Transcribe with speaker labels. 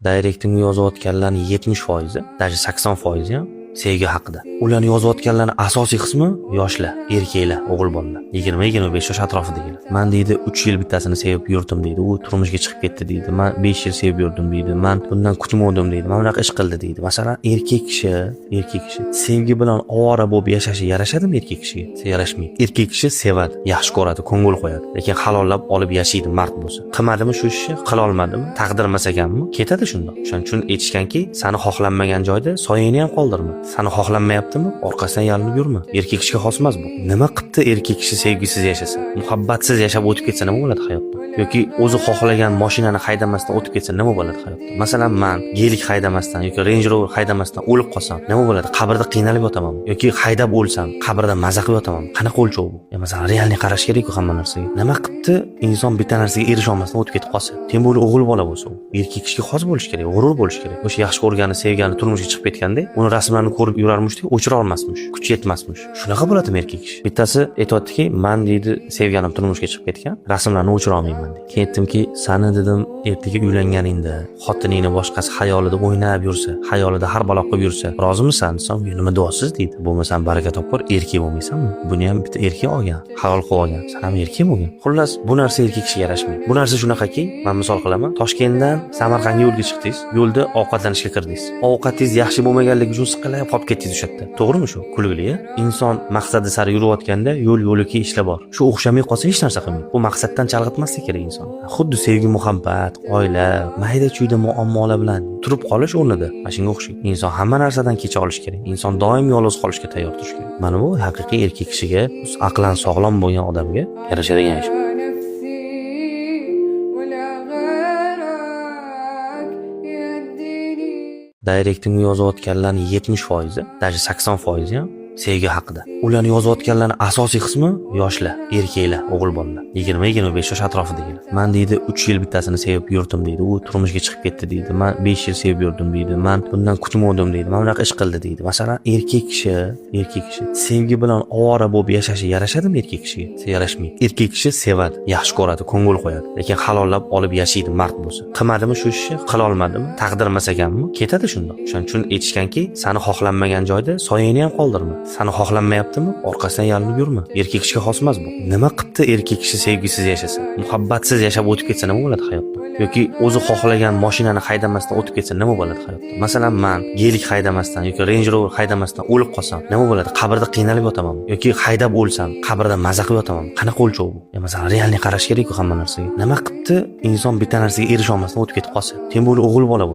Speaker 1: Direktga yozayotganlarning 70%, даже 80% ham sevgi haqida. Ularni yozayotganlarning asosiy qismi yoshlar, erkaklar, o'g'il bolalar. 20-25 yosh atrofidagilar. Men deydi 3 yil bittasini sevib yurdim deydi. U turmushga chiqib ketdi deydi. Men 5 yil sevib yurdim deydi. Men bundan kutmadim deydi. Men bunaqa ish qildi deydi. Masalan, erkak kishi sevgi bilan ovora bo'lib yashashi yarashadimi erkak kishiga? Yarashmaydi. Erkak kishi sevadi, yaxshi ko'radi, ko'ngil qo'yadi. Lekin halollab olib yashaydi mard bo'lsa. Qilmadimi shu ishni? Qila olmadimi? Taqdirmas ekanmi? Ketadi shundoq. Shuning uchun aytishganki, seni xohlanmagan joyda soyangni ham qoldirma. Seni xohlanmayaptimi? Orqasidan yalinib yurma. Erkak kishiga xos emas bu. Nima qilibdi erkak kishi sevgisiz yashasa? Muhabbatsiz yashab o'tib ketsa nima bo'ladi hayotda? Yoki o'zi xohlagan mashinani haydamasdan o'tib ketsa nima bo'ladi hayotda? Masalan, men gelik haydamasdan yoki Range Rover haydamasdan o'lib qolsam, nima bo'ladi? Qabrda qiynalib yotamanmi? Yoki haydab o'lsam, qabrda maza qilib yotamanmi? Qanaqa o'lchov bu? Masalan, realni qarash kerak-ku hamma narsaga. Nima qilibdi inson bitta narsaga erisha olmasdan o'tib ketib qolsa? Tem bo'li o'g'il bola bo'lsa, u erkak kishiga xos bo'lish kerak, g'urur bo'lish kerak. O'sha yaxshi ko'rgani, sevgani turmushga chiqib ketganda, uni rasmlarini ko'rib yurarmishdi, o'chira olmasmish, kuchi yetmasmish. Shunaqa bo'ladimi erkak kishi? Bittasi aytayaptiki, men deydi sevganim turmushga chiqib ketgan, rasmlarni o'chira olmayman deydi. Keyin aytdimki, sani dedim, ertaga uylanganingda xotiningni boshqasi xayolida o'ynab yursa, xayolida har balo qilib yursa, rozimisan desam, nima duosiz deydi. Bo'lmasam baraka topar, erkak bo'lmaysanmi? Buni ham bitta erkak olgan, halol qilib olgan. Sen ham erkak bo'lgan. Xullas, bu narsa erkak kishiga yarashmaydi. Bu narsa shunaqaki, men misol qilaman, Toshkentdan Samarqandga yo'lga chiqdingiz, yo'lda ovqatlanishga kirdingiz. Ovqatingiz yaxshi bo'lmaganligi uchun siqilib qolib ketdingiz o'sha yerda. To'g'rimi shu? Kulgili-a? Inson maqsadi sari yurayotganda yo'l-yo'liki ishlar bor. Shu o'xshamay qolsa hech narsa qilmaydi. Bu maqsaddan chalg'itmaslik kerak inson. Xuddi sevgi, muhabbat, oila, mayda-chuyda muammolar bilan turib qolish o'rnida mana shunga o'xshaydi. Inson hamma narsadan kecha olish kerak. Inson doim yolg'iz qolishga tayyor turish kerak. Mana bu haqiqiy erkak kishiga, aqlan sog'lom bo'lgan odamga yarashadigan ish. Direktga yozayotganlarning 70%, даже 80% ham sevgi haqida. Ularni yozayotganlarning asosiy qismi yoshlar, erkaklar, o'g'il bolalar. 20-25 yosh atrofidagilar. Men deydi 3 yil bittasini sevib yurdim deydi. U turmushga chiqib ketdi deydi. Men 5 yil sevib yurdim deydi. Men bundan kutmadim deydi. Men bunaqa ish qildi deydi. Masalan, erkak kishi sevgi bilan ovora bo'lib yashashi yarashadimi erkak kishiga? Yarashmaydi. Erkak kishi sevadi, yaxshi ko'radi, ko'ngil qo'yadi. Lekin halollab olib yashaydi mard bo'lsa. Qilmadimi shu ishni? Qila olmadimi? Taqdirmas ekanmi? Ketadi shundoq. Shuning uchun aytishganki, seni xohlanmagan joyda soyangni ham qoldirma. Seni xohlanmayaptimi? Orqasidan yalinib yurma. Erkak kishiga xos emas bu. Nima qilibdi erkak kishi sevgisiz yashasa? Muhabbatsiz yashab o'tib ketsa nima bo'ladi hayotda? Yoki o'zi xohlagan mashinani haydamasdan o'tib ketsa nima bo'ladi hayotda? Masalan, men gelik haydamasdan yoki Range Rover haydamasdan o'lib qolsam, nima bo'ladi? Qabrda qiynalib yotamanmi? Yoki haydab o'lsam, qabrda maza qilib yotamanmi? Qanaqa o'lchov bu? Masalan, realni qarash kerak-ku hamma narsaga. Nima qilibdi inson bitta narsaga erisha olmasdan o'tib ketib qolsa? Tem bo'li o'g'il bola